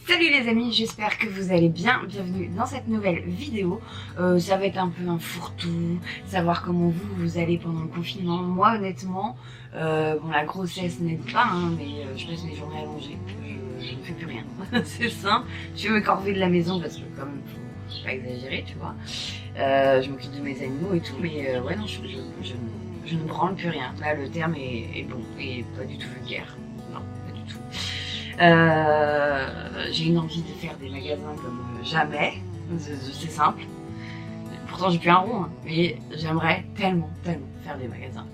Salut les amis, j'espère que vous allez bien, bienvenue dans cette nouvelle vidéo. Ça va être un peu un fourre-tout, savoir comment vous allez pendant le confinement. Moi honnêtement, bon la grossesse n'aide pas, hein, mais je passe mes journées à manger, je ne fais plus rien. C'est simple, je fais mes corvées de la maison parce que comme faut pas exagérer, tu vois. Je m'occupe de mes animaux et tout, mais ouais non, je ne branle plus rien. Là le terme est bon et pas du tout vulgaire, non, pas du tout. J'ai une envie de faire des magasins comme jamais, c'est simple. Pourtant j'ai plus un rond, hein, mais j'aimerais tellement faire des magasins.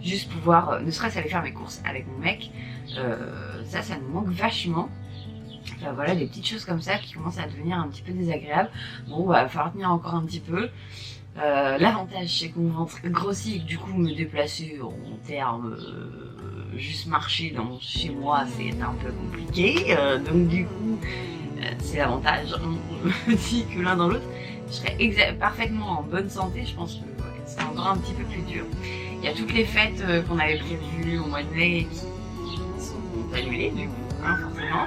Juste pouvoir, ne serait-ce aller faire mes courses avec mon mec, ça nous manque vachement. Enfin, voilà, des petites choses comme ça qui commencent à devenir un petit peu désagréables. Bon, va falloir tenir encore un petit peu. L'avantage c'est que mon ventre grossit et que du coup me déplacer en termes juste marcher chez moi c'est un peu compliqué, donc du coup c'est l'avantage. On me dit que l'un dans l'autre je serais parfaitement en bonne santé, je pense que ouais, c'est encore un petit peu plus dur. Il y a toutes les fêtes qu'on avait prévues au mois de mai qui sont annulées du coup, hein, forcément.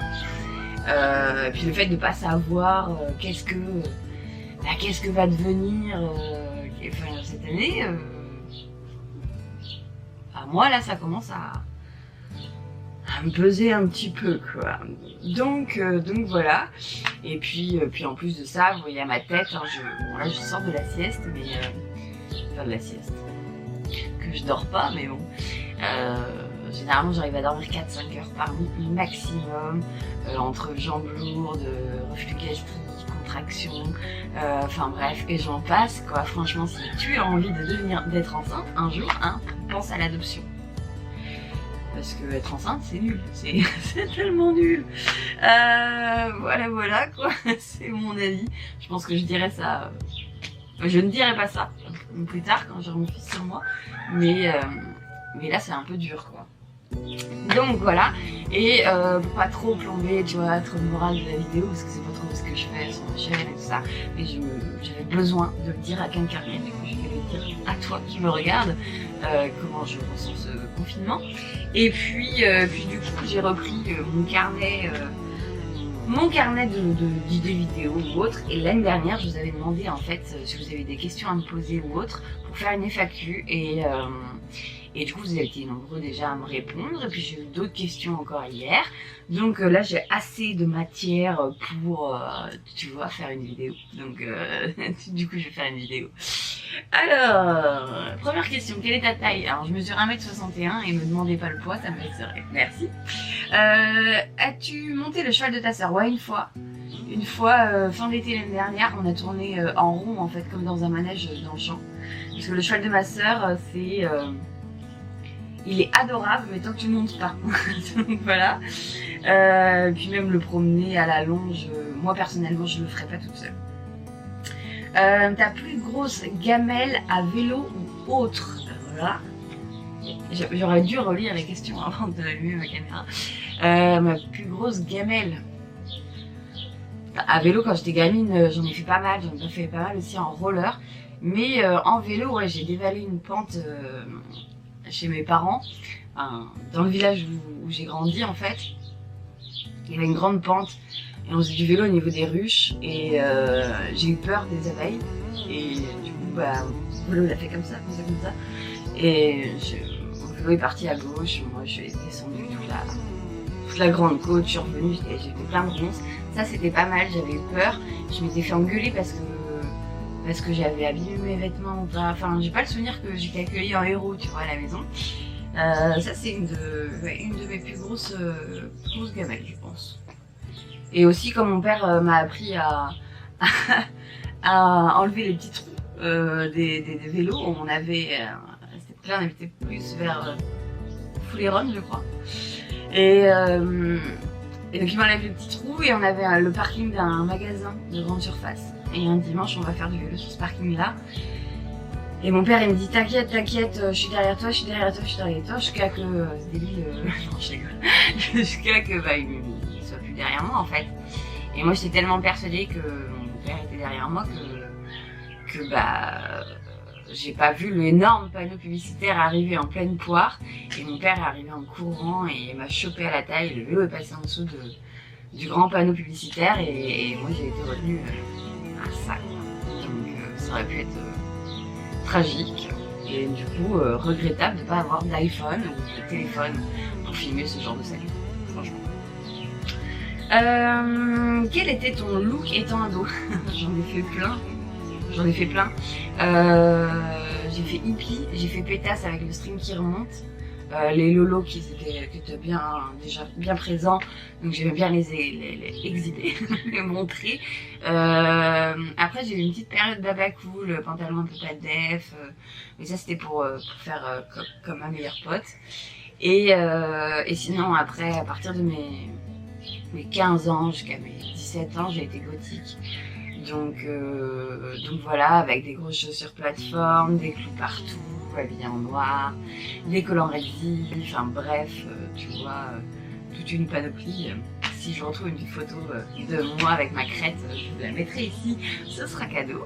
Et puis le fait de ne pas savoir qu'est-ce que va devenir cette année, moi là ça commence à me peser un petit peu quoi. Donc voilà. Et puis en plus de ça, vous voyez à ma tête, hein, bon, là je sors de la sieste, mais enfin de la sieste que je dors pas, mais bon. Généralement j'arrive à dormir 4-5 heures par nuit maximum, entre jambes lourdes, reflux gastrique, contraction, enfin bref, et j'en passe quoi. Franchement, si tu as envie d'être enceinte un jour, hein, pense à l'adoption. Parce que être enceinte c'est nul, c'est tellement nul. Voilà quoi, c'est mon avis. Je pense que je dirais ça, je ne dirais pas ça plus tard quand j'aurai mon fils sur moi, mais là c'est un peu dur quoi. Donc voilà, et pour pas trop plomber, tu vois, trop de morale de la vidéo, parce que c'est pas trop ce que je fais sur ma chaîne et tout ça, mais j'avais besoin de le dire à quelqu'un, et du coup je vais le dire à toi qui me regarde, comment je ressens ce confinement. Et puis du coup j'ai repris mon carnet d'idées vidéo ou autre, et l'année dernière je vous avais demandé en fait si vous avez des questions à me poser ou autre pour faire une FAQ, et du coup vous avez été nombreux déjà à me répondre, et puis j'ai eu d'autres questions encore hier, donc là j'ai assez de matière pour tu vois faire une vidéo, donc du coup je vais faire une vidéo. Alors, première question, quelle est ta taille? Alors je mesure 1m61 et me demandez pas le poids, ça me vexerait, merci. As-tu monté le cheval de ta soeur? Ouais, une fois, fin d'été l'année dernière, on a tourné en rond en fait, comme dans un manège dans le champ, parce que le cheval de ma soeur c'est... il est adorable, mais tant que tu ne montes pas. Donc voilà. Puis même le promener à la longe, moi personnellement je le ferais pas toute seule. Ta plus grosse gamelle à vélo ou autre? Voilà. J'aurais dû relire les questions avant d'allumer ma caméra. Ma plus grosse gamelle. À vélo, quand j'étais gamine, j'en ai fait pas mal. J'en ai fait pas mal aussi en roller. Mais en vélo, ouais, j'ai dévalé une pente chez mes parents, dans le village où j'ai grandi en fait. Il y avait une grande pente et on faisait du vélo au niveau des ruches, et j'ai eu peur des abeilles, et du coup le vélo l'a fait comme ça, et mon vélo est parti à gauche, moi je suis descendue toute la grande côte, je suis revenue, j'ai fait plein de ronces. Ça c'était pas mal, j'avais eu peur, je m'étais fait engueuler parce que j'avais abîmé mes vêtements, enfin j'ai pas le souvenir que j'étais accueillie en héros, tu vois, à la maison. Ça c'est une de mes plus grosses gamelles, je pense. Et aussi comme mon père m'a appris à enlever les petits trous des vélos, on avait, à cette époque-là on habitait plus vers Fouléronne je crois. Et donc il m'enlève les petits trous, et on avait le parking d'un magasin de grande surface. Et un dimanche on va faire du vélo sur ce parking là, et mon père il me dit t'inquiète, je suis derrière toi, jusqu'à que c'était lui, non je rigole, jusqu'à que il soit plus derrière moi en fait. Et moi j'étais tellement persuadée que mon père était derrière moi que j'ai pas vu l'énorme panneau publicitaire arriver en pleine poire, et mon père est arrivé en courant et m'a chopé à la taille, le vélo est passé en dessous du grand panneau publicitaire et moi j'ai été retenue à ça, quoi. Donc ça aurait pu être tragique et du coup regrettable de ne pas avoir d'iPhone ou de téléphone pour filmer ce genre de scène, franchement. Quel était ton look étant ado? J'en ai fait plein. J'ai fait hippie, j'ai fait pétasse avec le string qui remonte, les lolos qui étaient déjà bien présents, donc j'aimais bien les exhiber, les montrer. Après j'ai eu une petite période baba cool, pantalon un peu pas de def, mais ça c'était pour faire comme ma meilleure pote. Et sinon après, à partir de mes 15 ans jusqu'à mes 17 ans, j'ai été gothique. Donc voilà, avec des grosses chaussures plateforme, des clous partout, habillée en noir, des collants rédits, enfin bref, tu vois, toute une panoplie. Si je retrouve une photo de moi avec ma crête, je vous la mettrai ici, ce sera cadeau.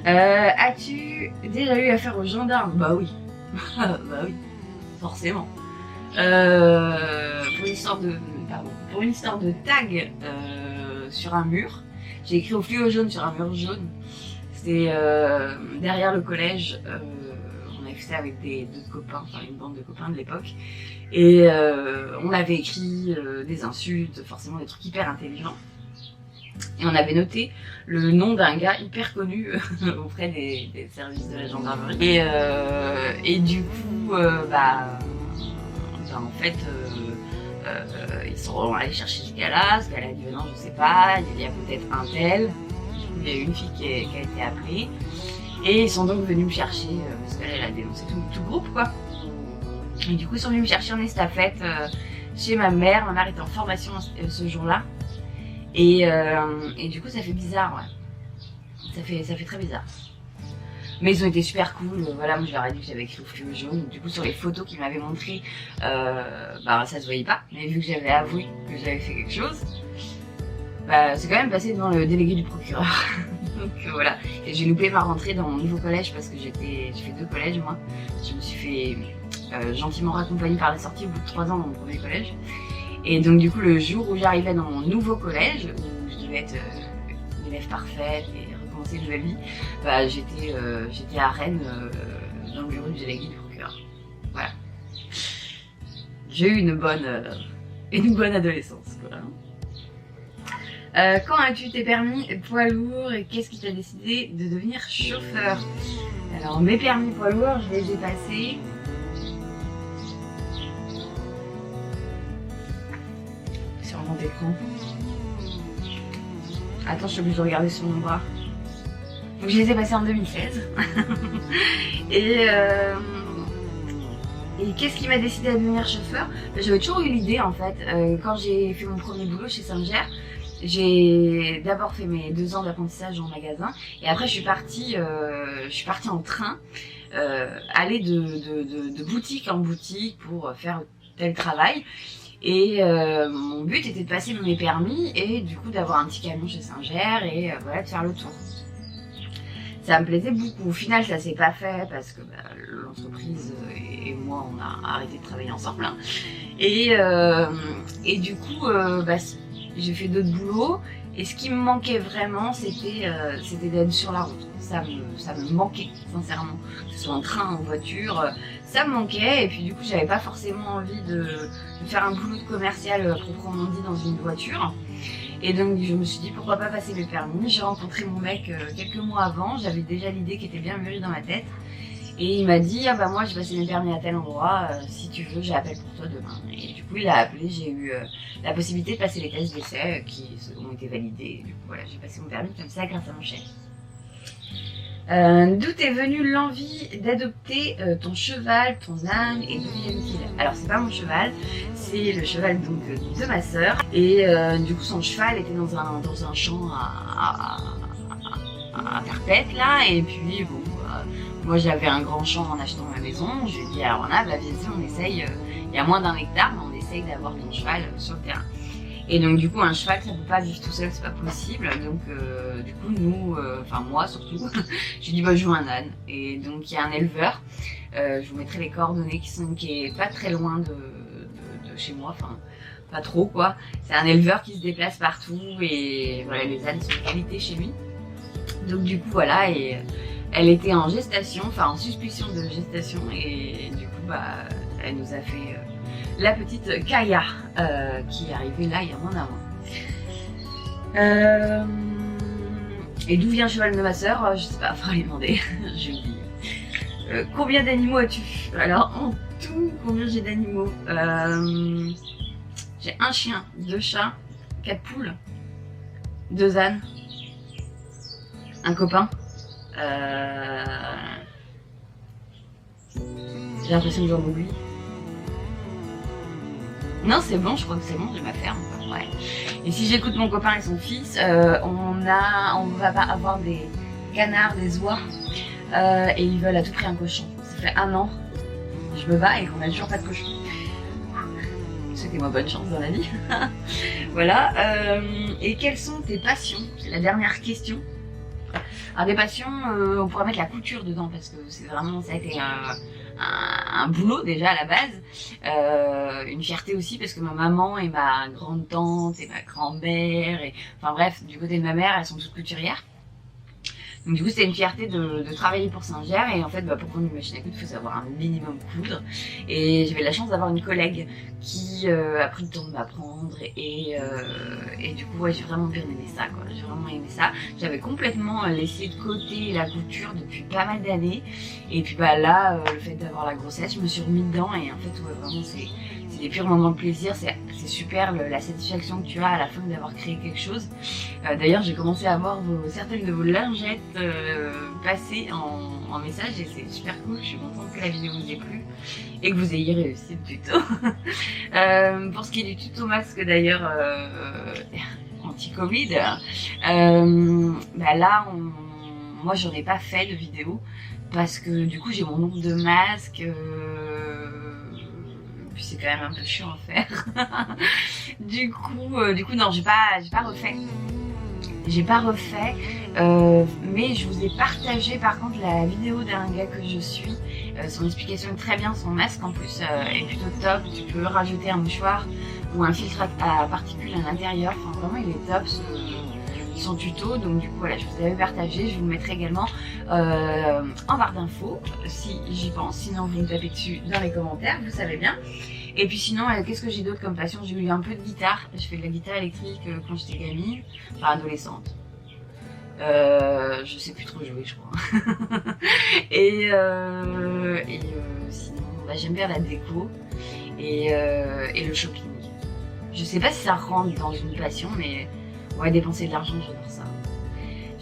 As-tu déjà eu affaire aux gendarmes? Bah oui, bah oui, forcément. Pour une histoire de tag sur un mur, j'ai écrit au fluo jaune sur un mur jaune. C'était derrière le collège. On avait fait ça avec d'autres copains, enfin une bande de copains de l'époque. Et on avait écrit des insultes, forcément des trucs hyper intelligents. Et on avait noté le nom d'un gars hyper connu auprès des services de la gendarmerie. Et du coup, en fait, ils sont allés chercher ce gars-là. Ce gars-là a dit non, je sais pas, il y a peut-être un tel. Il y a une fille qui a été appelée. Et ils sont donc venus me chercher, parce qu'elle a dénoncé tout le groupe, quoi. Et du coup, ils sont venus me chercher en estafette chez ma mère. Ma mère était en formation ce jour-là. Et du coup, ça fait bizarre, ouais. Ça fait très bizarre. Mais ils ont été super cool. Voilà, moi je leur ai dit que j'avais écrit au fluo jaune. Du coup, sur les photos qu'ils m'avaient montrées, ça se voyait pas. Mais vu que j'avais avoué que j'avais fait quelque chose, c'est quand même passé devant le délégué du procureur. Donc voilà. Et j'ai loupé ma rentrée dans mon nouveau collège parce que j'ai fait 2 collèges, moi. Je me suis fait gentiment raccompagner par la sortie au bout de 3 ans dans mon premier collège. Et donc du coup, le jour où j'arrivais dans mon nouveau collège, où je devais être une élève parfaite et recommencer une nouvelle vie, j'étais à Rennes dans le bureau du délégué du procureur. Voilà. J'ai eu une bonne adolescence, voilà. Quand as-tu tes permis poids lourd et qu'est-ce qui t'a décidé de devenir chauffeur? Alors mes permis poids lourd, je les ai passés sur mon écran. Attends, je suis obligée de regarder sur mon bras. Donc je les ai passés en 2016. Et qu'est-ce qui m'a décidé à devenir chauffeur? J'avais toujours eu l'idée en fait, quand j'ai fait mon premier boulot chez Singer. J'ai d'abord fait mes 2 ans d'apprentissage en magasin et après je suis partie en train, aller de boutique en boutique pour faire tel travail. Et mon but était de passer mes permis et du coup d'avoir un petit camion chez Singer et voilà, de faire le tour. Ça me plaisait beaucoup. Au final, ça s'est pas fait parce que l'entreprise et moi, on a arrêté de travailler ensemble. Hein. Et du coup, j'ai fait d'autres boulots. Et ce qui me manquait vraiment, c'était d'être sur la route. Ça me manquait, sincèrement. Que ce soit en train, en voiture, ça me manquait. Et puis du coup, j'avais pas forcément envie de faire un boulot de commercial proprement dit dans une voiture. Et donc je me suis dit pourquoi pas passer le permis. J'ai rencontré mon mec quelques mois avant, j'avais déjà l'idée qui était bien mûrie dans ma tête. Et il m'a dit moi j'ai passé mes permis à tel endroit, si tu veux j'appelle pour toi demain. Et du coup il a appelé, j'ai eu la possibilité de passer les tests d'essai qui ont été validés. Du coup voilà, j'ai passé mon permis comme ça grâce à mon chef. D'où est venue l'envie d'adopter ton cheval, ton âne et d'où vient-il? Alors c'est pas mon cheval, c'est le cheval donc de ma sœur et du coup son cheval était dans un champ à perpète là et puis bon moi j'avais un grand champ en achetant ma maison, je lui ai dit alors viens ici on essaye, il y a moins d'1 hectare mais on essaye d'avoir ton cheval sur le terrain. Et donc du coup un cheval ça peut pas vivre tout seul, c'est pas possible. Donc du coup nous, moi surtout, j'ai dit je veux un âne. Et donc il y a un éleveur, je vous mettrai les coordonnées qui est pas très loin de chez moi, pas trop quoi. C'est un éleveur qui se déplace partout et voilà, les ânes sont de qualité chez lui. Donc du coup voilà, et elle était en gestation, enfin en suspicion de gestation, et du coup bah elle nous a fait la petite Kaya qui est arrivée là il y a moins d'un mois. Et d'où vient le cheval de ma soeur? Je sais pas, faudra lui demander, j'ai oublié. Combien d'animaux as-tu? Alors en tout, combien j'ai d'animaux? J'ai un chien, 2 chats, 4 poules, 2 ânes, un copain. J'ai l'impression que j'en oublie. Non, c'est bon, je crois que c'est bon, j'ai ma ferme. Ouais. Et si j'écoute mon copain et son fils, on va pas avoir des canards, des oies, et ils veulent à tout prix un cochon. Ça fait 1 an, je me bats et qu'on a toujours pas de cochon. Souhaitez-moi bonne chance dans la vie. Voilà. Et quelles sont tes passions? C'est la dernière question. Alors des passions, on pourrait mettre la couture dedans parce que c'est vraiment, ça a été un boulot déjà à la base, une fierté aussi parce que ma maman et ma grande tante et ma grand-mère et enfin bref, du côté de ma mère, elles sont toutes couturières. Donc du coup c'était une fierté de travailler pour Saint-Ger, et en fait pour prendre une machine à coudre il faut savoir un minimum coudre, et j'avais la chance d'avoir une collègue qui a pris le temps de m'apprendre, et du coup ouais, j'ai vraiment bien aimé ça quoi, j'ai vraiment aimé ça. J'avais complètement laissé de côté la couture depuis pas mal d'années, et puis bah là le fait d'avoir la grossesse je me suis remis dedans, et en fait ouais, vraiment c'est des purs moments de plaisir, c'est super la satisfaction que tu as à la fin d'avoir créé quelque chose. D'ailleurs j'ai commencé à voir certaines de vos lingettes passer en message, et c'est super cool, je suis contente que la vidéo vous ait plu et que vous ayez réussi le tuto. Pour ce qui est du tuto masque d'ailleurs anti-Covid, bah là moi j'en ai pas fait de vidéo parce que du coup j'ai mon nombre de masques, puis c'est quand même un peu chiant à faire. du coup non, j'ai pas refait. J'ai pas refait, mais je vous ai partagé par contre la vidéo d'un gars que je suis. Son explication est très bien, son masque en plus est plutôt top. Tu peux rajouter un mouchoir ou un filtre à particules à l'intérieur. Enfin vraiment il est top son tuto. Donc du coup voilà, je vous avais partagé. Je vous le mettrai également en barre d'infos si j'y pense. Sinon vous me tapez dessus dans les commentaires, vous savez bien. Et puis sinon, qu'est-ce que j'ai d'autre comme passion? J'ai eu un peu de guitare. Je fais de la guitare électrique quand j'étais gamine, enfin adolescente. Je sais plus trop jouer, je crois. et sinon, bah, j'aime bien la déco et le shopping. Je sais pas si ça rentre dans une passion, mais ouais, dépenser de l'argent, j'adore ça.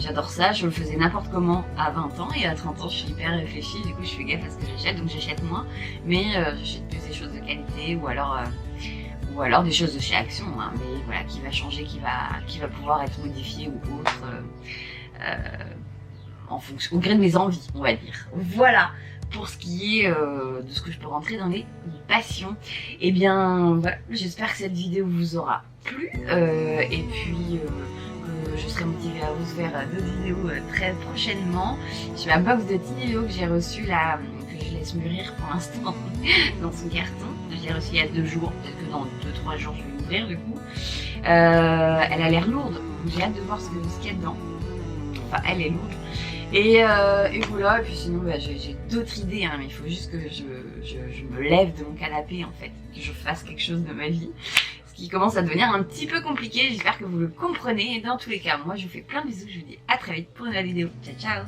J'adore ça, je le faisais n'importe comment à 20 ans, et à 30 ans je suis hyper réfléchie, du coup je fais gaffe à ce que j'achète, donc j'achète moins, mais j'achète plus des choses de qualité, ou alors des choses de chez Action, hein, mais voilà, qui va changer, qui va pouvoir être modifié ou autre, en fonction, au gré de mes envies, on va dire. Voilà pour ce qui est de ce que je peux rentrer dans les passions. Et bien voilà, j'espère que cette vidéo vous aura plu, et puis je serai motivée à vous faire d'autres vidéos très prochainement. J'ai ma box de Tinello que j'ai reçue là, que je laisse mûrir pour l'instant dans son carton. Je l'ai reçue il y a 2 jours, peut-être que dans 2-3 jours je vais l'ouvrir du coup. Elle a l'air lourde, j'ai hâte de voir ce qu'il y a dedans. Enfin elle est lourde. Et voilà, et puis sinon bah, j'ai d'autres idées, hein, mais il faut juste que je me lève de mon canapé en fait, que je fasse quelque chose de ma vie. Qui commence à devenir un petit peu compliqué, j'espère que vous le comprenez. Et dans tous les cas, moi je vous fais plein de bisous, je vous dis à très vite pour une nouvelle vidéo. Ciao ciao.